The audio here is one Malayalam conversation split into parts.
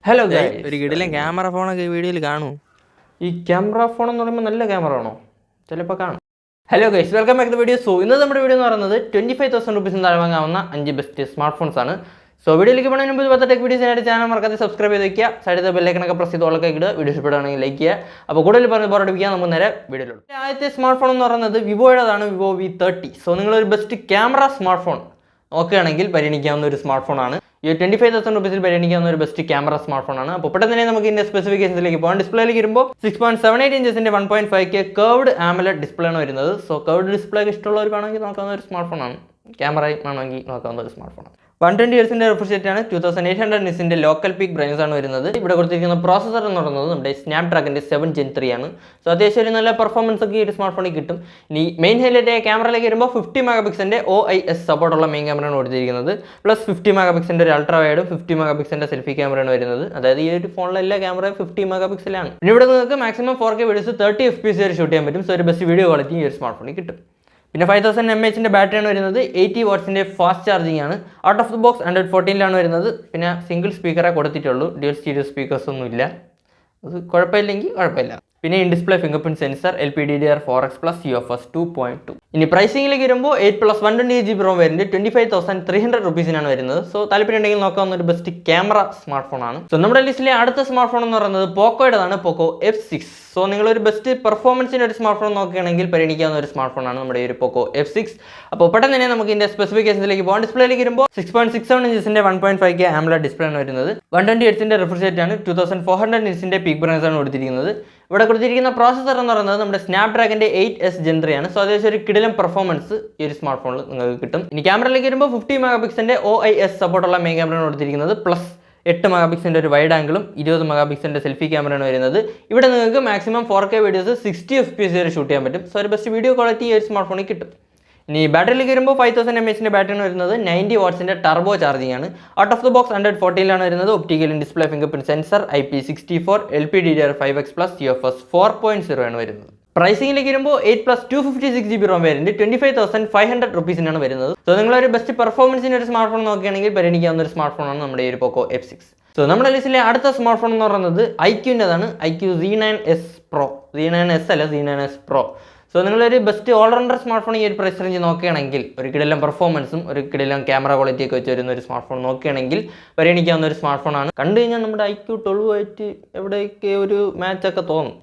ഹലോ ഒരു കിടിലൻ ക്യാമറ ഫോണൊക്കെ ഈ വീഡിയോയിൽ കാണും. ഈ ക്യാമറ ഫോൺ എന്ന് പറയുമ്പോൾ നല്ല ക്യാമറ ആണോ? ചിലപ്പോൾ കാണും. Hello guys, welcome back to video. So ഇന്ന് നമ്മുടെ വീഡിയോ എന്ന് പറയുന്നത് 25,000 റുപ്പീസിന് താഴെ വാങ്ങാവുന്ന 5 ബെസ്റ്റ് സ്മാർട്ട് ഫോൺസ് ആണ്. സോ വീഡിയോയിലേക്ക് പോകുന്നതിന് മുമ്പ് 10 ടെക് വീഡിയോസിനായിട്ട് ചാനൽ മറക്കാതെ സബ്സ്ക്രൈബ് ചെയ്ത് വയ്ക്കുക. സൈഡിൽ ബെല്ലൈക്കണൊക്കെ പ്രസ് ചെയ്ത് ഓളൊക്കെ ഇടുക. വീഡിയോ ഇഷ്ടപ്പെടുകയാണെങ്കിൽ ലൈക്ക് ചെയ്യുക. അപ്പോൾ കൂടുതൽ പറഞ്ഞ് ബോറടിപ്പിക്കുക. നമുക്ക് നേരെ വീഡിയോയിലുണ്ട്. ആദ്യത്തെ സ്മാർട്ട് ഫോൺ എന്ന് പറയുന്നത് വിവോയുടേതാണ്, വിവോ V30. സോ നിങ്ങളൊരു ബെസ്റ്റ് ക്യാമറ സ്മാർട്ട് ഫോൺ നോക്കുകയാണെങ്കിൽ പരിഗണിക്കാവുന്ന ഒരു സ്മാർട്ട് ഫോണാണ്. ഈ 25,000 റുപ്പീസിൽ പരിഗണിക്കാവുന്ന ഒരു ബെസ്റ്റ് ക്യാമറ സ്മാർട്ട് ഫോണാണ്. അപ്പോൾ പെട്ടെന്ന് തന്നെ നമുക്ക് ഇതിന്റെ സ്പെസിഫിക്കേഷൻസിലേക്ക് പോകാം. ഡിസ്പ്ലേയിലേക്ക് വരുമ്പോൾ 6.78 ഇഞ്ചസിന്റെ 1.5K കർവ്ഡ് ആമോലെഡ് ഡിസ്പ്ലേ ആണ് വരുന്നത്. സോ കർവ്ഡ് ഡിസ്പ്ലേ ഉള്ളവർ വേണമെങ്കിൽ നോക്കാവുന്ന ഒരു സ്മാർട്ട് ഫോണാണ്. ക്യാമറ വേണമെങ്കിൽ നോക്കാവുന്ന ഒരു സ്മാർട്ട് ഫോണാണ്. 120 ഹെർട്സിന്റെ റിഫ്രഷ് റേറ്റ് ആണ്. 2800 നിറ്റ്സിന്റെ ലോക്കൽ പീക്ക് ബ്രൈറ്റ്നസ് ആണ് വരുന്നത്. ഇവിടെ കൊടുത്തിരിക്കുന്ന പ്രോസസർ എന്ന് പറയുന്നത് നമ്മുടെ സ്നാപ്ഡ്രാഗന്റെ 7 Gen 3 ആണ്. സോ അത്യാവശ്യം ഒരു നല്ല പെർഫോമൻസ് ഒക്കെ ഈ ഒരു സ്മാർട്ട് ഫോണിൽ കിട്ടും. ഇനി മെയിൻ ഹൈലൈറ്റ് ക്യാമറയിലേക്ക് വരുമ്പോൾ 50 മെഗാ പിക്സലിന്റെ OIS സപ്പോർട്ടുള്ള മെയിൻ ക്യാമറയാണ് കൊടുത്തിരിക്കുന്നത്. പ്ലസ് 50 മെഗാ പിക്സലിന്റെ ഒരു അൾട്രാ വൈഡും 50 മെഗാ പിക്സലിന്റെ സെൽഫി ക്യാമറയാണ് വരുന്നത്. അതായത് ഈ ഒരു ഫോണിലെ എല്ലാ ക്യാമറയും 50 മെഗാ പിക്സലാണ്. പിന്നെ ഇവിടെ നിങ്ങൾക്ക് മാക്സിമം 4K വീഡിയോസ് 30 FPS വരെ ഷൂട്ട് ചെയ്യാൻ പറ്റും. സോ ഒരു ബെസ്റ്റ് വീഡിയോ ക്വാളിറ്റി ഈ ഒരു സ്മാർട്ട് ഫോണിൽ കിട്ടും. പിന്നെ 5000 mAh ബാറ്ററിയാണ് വരുന്നത്. 80 വാട്ട്സിന്റെ ഫാസ്റ്റ് ചാർജിങ് ആണ്. ഔട്ട് ഓഫ് ദി ബോക്സ് 114 വരുന്നത്. പിന്നെ സിംഗിൾ സ്പീക്കറെ കൊടുത്തിട്ടുള്ളൂ, ഡ്യുവൽ സ്റ്റീരിയോ സ്പീക്കേഴ്സ് ഒന്നും ഇല്ല. അത് കുഴപ്പമില്ലെങ്കിൽ കുഴപ്പമില്ല. പിന്നെ in display finger print sensor, LPDDR4X+ UFS 2.2. ഇനി പ്രൈസിംഗിലേക്ക് വരുമ്പോൾ 8+ 128GB ROM വേരിയന്റ് 25,300 റുപ്പീസിനാണ് വരുന്നത്. സോ താല്പര്യം ഉണ്ടെങ്കിൽ നോക്കാവുന്ന ഒരു ബെസ്റ്റ് ക്യാമറ സ്മാർട്ട് ഫോണാണ്. സോ നമ്മുടെ ലിസ്റ്റിലെ അടുത്ത സ്മാർട്ട് ഫോൺ എന്ന് പറയുന്നത് പോക്കോയുടേതാണ്, പോക്കോ F6. സോ നിങ്ങളൊരു ബെസ്റ്റ് പെർഫോമൻസിൻ്റെ ഒരു സ്മാർട്ട് ഫോൺ നോക്കുകയാണെങ്കിൽ പരിഗണിക്കാവുന്ന ഒരു സ്മാർട്ട് ഫോണാണ് നമ്മുടെ ഈ ഒരു പോക്കോ F6. അപ്പോൾ പെട്ടെന്ന് തന്നെ നമുക്ക് ഇതിന്റെ സ്പെസിഫിക്കേഷൻസിലേക്ക് പോകാം. ഡിസ്പ്ലേയിലേക്ക് വരുമ്പോൾ 6.67 ഇഞ്ചസിന്റെ 1.5K AMOLED ഡിസ്പ്ലേ ആണ് വരുന്നത്. 120 ഹെർട്സിന്റെ റിഫ്രഷ് റേറ്റ് ആണ്. 2400 നിറ്റ്സിന്റെ പീക്ക് ബ്രൈറ്റ്നസ് ആണ് കൊടുത്തിരിക്കുന്നത്. ഇവിടെ കൊടുത്തിരിക്കുന്ന പ്രോസസർ എന്ന് പറയുന്നത് നമ്മുടെ സ്നാപ്ഡ്രാഗന്റെ 8S Gen 3 ആണ്. സോ അത്യാവശ്യം ഒരു കിടിലൻ പെർഫോമൻസ് ഈ ഒരു സ്മാർട്ട് ഫോണിൽ നിങ്ങൾക്ക് കിട്ടും. ഇനി ക്യാമറയിലേക്ക് വരുമ്പോൾ 50 മെഗാ പിക്സലിന്റെ OIS സപ്പോർട്ടുള്ള മെയിൻ ക്യാമറയാണ് കൊടുത്തിരിക്കുന്നത്. പ്ലസ് 8 മെഗാ പിക്സലിന്റെ ഒരു വൈഡ് ആംഗിളും 20 മെഗാ പിക്സലിന്റെ സെൽഫി ക്യാമറയാണ് വരുന്നത്. ഇവിടെ നിങ്ങൾക്ക് മാക്സിമം 4K വീഡിയോസ് 60 FPS വരെ ഷൂട്ട് ചെയ്യാൻ പറ്റും. സോ ഒരു ബെസ്റ്റ് വീഡിയോ ക്വാളിറ്റി ഈ ഒരു സ്മാർട്ട് ഫോണിൽ കിട്ടും. ഇനി ബാറ്ററിയിലേക്ക് വരുമ്പോൾ 5000 mAhന്റെ ബാറ്ററിയാണ് വരുന്നത്. 90 വാട്ട്സിന്റെ ടർബോ ചാർജിങ് ആണ്. ഔട്ട് ഓഫ് ദി ബോക്സ് 114 വരുന്നത്. Optical display finger print sensor, IP64, LPDDR5X+ UFS 4.0 ആണ് വരുന്നത്. പ്രൈസിംഗിലേക്ക് വരുമ്പോൾ 8+ 256GB ROM വേരിയന്റ് 25,500 റുപ്പീസിനാണ് വരുന്നത്. സോ നിങ്ങളൊരു ബെസ്റ്റ് പെർഫോമൻസിന് ഒരു സ്മാർട്ട് ഫോൺ നോക്കുകയാണെങ്കിൽ പരിഗണിക്കാവുന്ന ഒരു സ്മാർട്ട് ഫോണാണ് നമ്മുടെ ഈ ഒരു പോക്കോ F6. സോ നമ്മുടെ ലിസ്റ്റിലെ അടുത്ത സ്മാർട്ട് ഫോൺ എന്ന് പറയുന്നത് iQൻ്റെതാണ്. iQ Z9S Pro. Z9S അല്ല, Z9S Pro. സോ നിങ്ങളൊരു ബെസ്റ്റ് ഓൾറൗണ്ടർ സ്മാർട്ട് ഫോൺ ഈ ഒരു പ്രൈസ് റേഞ്ച് നോക്കുകയാണെങ്കിൽ, ഒരു കിടിലൻ പെർഫോമൻസും ഒരു കിടിലൻ ക്യാമറ ക്വാളിറ്റി ഒക്കെ വെച്ച് വരുന്ന ഒരു സ്മാർട്ട് ഫോൺ നോക്കുകയാണെങ്കിൽ പരിഗണിക്കാവുന്ന ഒരു സ്മാർട്ട് ഫോണാണ്. കണ്ടു കഴിഞ്ഞാൽ നമ്മുടെ iQ 12 എവിടെയൊക്കെ ഒരു മാച്ചൊക്കെ തോന്നും.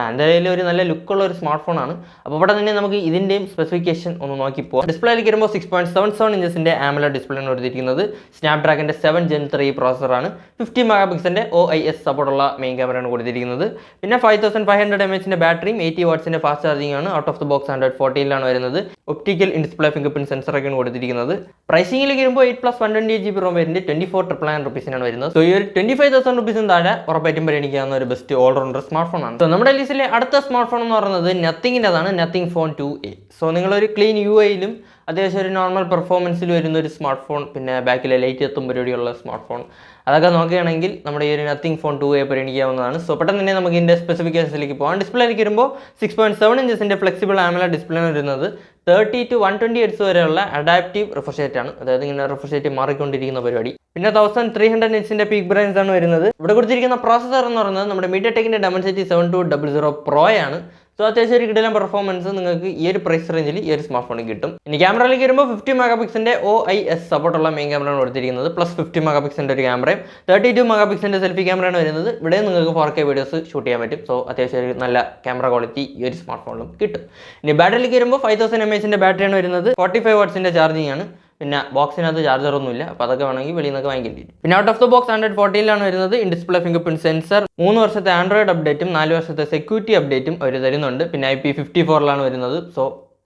എന്തായാലും ഒരു നല്ല ലുക്കുള്ള ഒരു സ്മാർട്ട് ഫോണാണ്. അപ്പോൾ ഇവിടെ തന്നെ നമുക്ക് ഇതിൻ്റെയും സ്പെസിഫിക്കേഷൻ ഒന്ന് നോക്കി പോകാം. ഡിസ്പ്ലേയിലേക്ക് വരുമ്പോൾ 6.77 ഇഞ്ചസിന്റെ AMOLED ഡിസ്പ്ലേ ആണ് കൊടുത്തിരിക്കുന്നത്. സ്നാപ്ഡ്രാഗന്റെ 7 Gen 3 പ്രോസസറാണ്. 50 മെഗാ പിക്സലിന്റെ OIS സപ്പോർട്ടുള്ള മെയിൻ ക്യാമറയാണ് കൊടുത്തിരിക്കുന്നത്. പിന്നെ 5500 mAhന്റെ ബാറ്ററിയും 80 വാട്ട്സിന്റെ ഫാസ്റ്റ് ചാർജിങ് ആണ്. ഔട്ട് ഓഫ് ദി ബോക്സ് 114 വരുന്നത്. Optical in display fingerprint സെൻസറൊക്കെയാണ് കൊടുത്തിരിക്കുന്നത്. പ്രൈസിംഗിലേക്ക് വരുമ്പോൾ 8+ 128GB ROM വേരിയന്റ് 24,999 റുപ്പീസിനാണ് വരുന്നത്. സോ ഈ ഒരു 25,000 റുപ്പീസിന് താഴെ ഉറപ്പായിട്ടും പരിഗണിക്കാവുന്ന ഒരു ബെസ്റ്റ് ഓൾറൗണ്ടർ സ്മാർട്ട് ഫോണാണ്. സോ നമ്മുടെ ലിസ്റ്റിലെ അടുത്ത സ്മാർട്ട് ഫോൺ എന്ന് പറയുന്നത് നത്തിങ്ങിൻ്റെതാണ്, നത്തിങ് ഫോൺ 2A. സോ നിങ്ങളൊരു ക്ലീൻ UI-യിലും അത്യാവശ്യം ഒരു നോർമൽ പെർഫോമൻസിൽ വരുന്ന ഒരു സ്മാർട്ട് ഫോൺ, പിന്നെ ബാക്കിലെ ലൈറ്റ് എത്തും പരിപാടിയുള്ള സ്മാർട്ട് ഫോൺ, അതൊക്കെ നോക്കുകയാണെങ്കിൽ നമ്മുടെ ഈ ഒരു നത്തിങ് ഫോൺ 2A പരിഗണിക്കാവുന്നതാണ്. സോ പെട്ടെന്ന് തന്നെ നമുക്ക് ഇതിൻ്റെ സ്പെസിഫിക്കേഷൻസിലേക്ക് പോകാം. ഡിസ്പ്ലേയിലേക്ക് വരുമ്പോൾ 6.7 ഇഞ്ചസിന്റെ ഫ്ലെക്സിബിൾ AMOLED ഡിസ്പ്ലേ ആണ് വരുന്നത്. 30 to 120 Hz വരെയുള്ള അഡാപ്റ്റീവ് റിഫ്രഷ് റേറ്റ് ആണ്. അതായത് ഇങ്ങനെ റിഫ്രഷ് റേറ്റ് മാറിക്കൊണ്ടിരിക്കുന്ന പരിപാടി. പിന്നെ 1300 നിറ്റ്സിന്റെ പീക്ക് ബ്രൈറ്റ്നസ് ആണ് വരുന്നത്. ഇവിടെ കൊടുത്തിരിക്കുന്ന പ്രോസസർ എന്ന് പറയുന്നത് നമ്മുടെ MediaTekന്റെ Dimensity 7200 Pro ആണ്. സോ അത്യാവശ്യം ഒരു കിടിലൻ പെർഫോമൻസ് നിങ്ങൾക്ക് ഈ ഒരു പ്രൈസ് റേഞ്ചിൽ ഈ ഒരു സ്മാർട്ട് ഫോണിൽ കിട്ടും. ഇനി ക്യാമറയിലേക്ക് വരുമ്പോൾ 50 മെഗാ പിക്സലിന്റെ OIS സപ്പോർട്ടുള്ള മെയിൻ ക്യാമറയാണ് കൊടുത്തിരിക്കുന്നത്. പ്ലസ് 50 മെഗാ പിക്സലിന്റെ ഒരു ക്യാമറയും 32 മെഗാ പിക്സലിന്റെ സെൽഫി ക്യാമറയാണ് വരുന്നത്. ഇവിടെ നിങ്ങൾക്ക് 4K വീഡിയോസ് ഷൂട്ട് ചെയ്യാൻ പറ്റും. സോ അത്യാവശ്യം ഒരു നല്ല ക്യാമറ ക്വാളിറ്റി ഈ ഒരു സ്മാർട്ട് ഫോണിലും കിട്ടും. ഇനി ബാറ്ററിയിലേക്ക് വരുമ്പോൾ 5000 mAhന്റെ ബാറ്ററിയാണ് വരുന്നത്. 45 വാട്ട്സിന്റെ ചാർജിങ് ആണ്. പിന്നെ ബോക്സിനകത്ത് ചാർജർ ഒന്നുമില്ല, അപ്പോൾ അതൊക്കെ വേണമെങ്കിൽ വെളിയിൽ നിന്നൊക്കെ വാങ്ങിക്കേണ്ടി വരും. പിന്നെ ഔട്ട് ഓഫ് ദി ബോക്സ് 114 വരുന്നത്. In display finger print sensor, 3 വർഷത്തെ ആൻഡ്രോയിഡ് അപ്ഡേറ്റും 4 വർഷത്തെ സെക്യൂരിറ്റി അപ്ഡേറ്റും അവർ തരുന്നുണ്ട്. പിന്നെ IP54 വരുന്നത്. സോ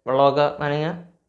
വെള്ളമൊക്കെ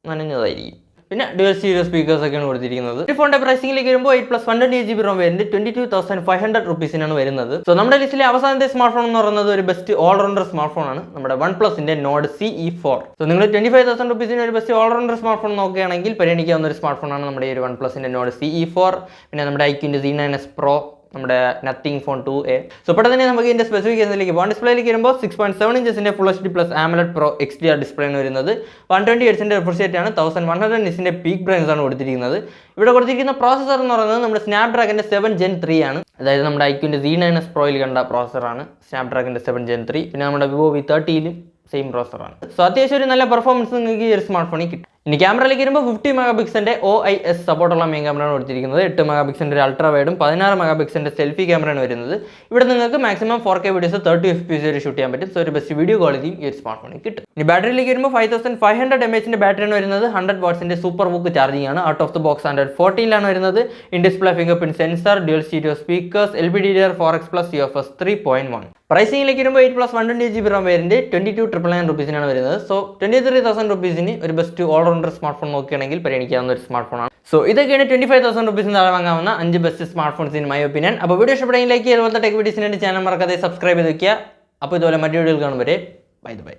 നനഞ്ഞതായിരിക്കും. പിന്നെ ഡ്യുവൽ സ്റ്റീരിയോ സ്പീക്കേഴ്സ് ഒക്കെയാണ് കൊടുത്തിരിക്കുന്നത്. ഈ ഫോണിന്റെ പ്രൈസിംഗിലേക്ക് വരുമ്പോൾ 8+ 128GB ROM വേരിയന്റ് 22,500 റുപ്പീസിനാണ് വരുന്നത്. സോ നമ്മുടെ ലിസ്റ്റിലെ അവസാനത്തെ സ്മാർട്ട് ഫോൺ എന്ന് പറയുന്നത് ഒരു ബെസ്റ്റ് ഓൾറൗണ്ടർ സ്മാർട്ട് ഫോണാണ്, നമ്മുടെ OnePlusന്റെ Nord CE4. സോ നിങ്ങൾ 25,000 റുപ്പീസിന് ഒരു ബെസ്റ്റ് ഓൾറൗണ്ടർ സ്മാർട്ട് ഫോൺ നോക്കുകയാണെങ്കിൽ പരിഗണിക്കാവുന്ന ഒരു സ്മാർട്ട് ഫോണാണ് നമ്മുടെ ഈ ഒരു OnePlusന്റെ Nord CE4. പിന്നെ നമ്മുടെ iQന്റെ Z9S Pro, നമ്മുടെ നത്തിങ് ഫോൺ 2A. സോ ഇപ്പോൾ തന്നെ നമുക്ക് ഇതിൻ്റെ സ്പെസിഫിക്കേഷനിലേക്ക് പോകാം. ഡിസ്പ്ലേയിലേക്ക് വരുമ്പോൾ 6.7 ഇഞ്ചസിൻ്റെ full HD plus AMOLED Pro XDR display ആണ് വരുന്നത്. 120 Hz റിഫ്രഷ് റേറ്റ് ആണ്. 1100 nits പീക്ക് ബ്രൈറ്റ്നസ് ആണ് കൊടുത്തിരിക്കുന്നത്. ഇവിടെ കൊടുത്തിരിക്കുന്ന പ്രോസസ്സർ എന്ന് പറയുന്നത് നമ്മുടെ സ്നാപ്ഡ്രാഗൻ്റെ 7 Gen 3 ആണ്. അതായത് നമ്മുടെ ഐക്യൂൻ്റെ Z9S Proയിൽ കണ്ട പ്രോസസ്സറാണ് സ്നാപ്ഡ്രാഗൻ്റെ 7 Gen 3. പിന്നെ നമ്മുടെ Vivo V30യിലും സെയിം പ്രോസസ്സറാണ്. സോ അത്യാവശ്യം ഒരു നല്ല പെർഫോമൻസ് നിങ്ങൾക്ക് ഈ ഒരു സ്മാർട്ട് ഫോണിൽ കിട്ടും. ഇനി ക്യാമറയിലേക്ക് വരുമ്പോൾ 50 മെഗാപിക്സലിൻ്റെ OIS സപ്പോർട്ടുള്ള മെയിൻ ക്യാമറയാണ് കൊടുത്തിരിക്കുന്നത്. 8 മെഗാപിക്സലിൻ്റെ ഒരു അൾട്രാ വൈഡും 16 മെഗാപിക്സലിൻ്റെ സെൽഫി ക്യാമറയാണ് വരുന്നത്. ഇവിടെ നിങ്ങൾക്ക് മാക്സിമം 4K വീഡിയോസ് 30 FPS വരെ ഷൂട്ട് ചെയ്യാൻ പറ്റും. സോ ഒരു ബെസ്റ്റ് വീഡിയോ ക്വാളിറ്റിയും ഈ ഒരു സ്മാർട്ട് ഫോണിൽ കിട്ടും. ഇനി ബാറ്ററിയിലേക്ക് വരുമ്പോൾ 5500 mAh ബാറ്ററിയാണ് വരുന്നത്. 100 വാട്ട്സിൻ്റെ സൂപ്പർ ബുക്ക് ചാർജിംഗ് ആണ്. ഔട്ട് ഓഫ് ദ ബോക്സ് 114 വരുന്നത്. In display finger print sensor, dual stereo speakers, LPDDR4X+ UFS 3.1. പ്രൈസിംഗിലേക്ക് വരുമ്പോൾ 8+128GB RAM വേരിയന്റ് 22,999 rupees വരുന്നത്. സോ 23,000 rupees ഒരു ബെസ്റ്റ് ഓൾറൗണ്ടർ സ്മാർട്ട് ഫോൺ നോക്കുകയാണെങ്കിൽ പരിഗണിക്കാവുന്ന ഒരു സ്മാർട്ട് ഫോണാണ്. സോ ഇതൊക്കെയാണ് 25,000 rupees താഴെ വാങ്ങാവുന്ന 5 best smart phones in my opinion. അപ്പോൾ വീഡിയോ ഇഷ്ടപ്പെടുമെങ്കിൽ ലൈക്ക് ചെയ്യുക. അതുപോലത്തെ ടെക് വീഡിയോസിന് ചാനൽ മറക്കാതെ സബ്സ്ക്രൈബ് ചെയ്ത് വയ്ക്കുക. അപ്പോൾ ഇതുപോലെ മറ്റു വീഡിയോകൾ കാണും വരെ ബൈ.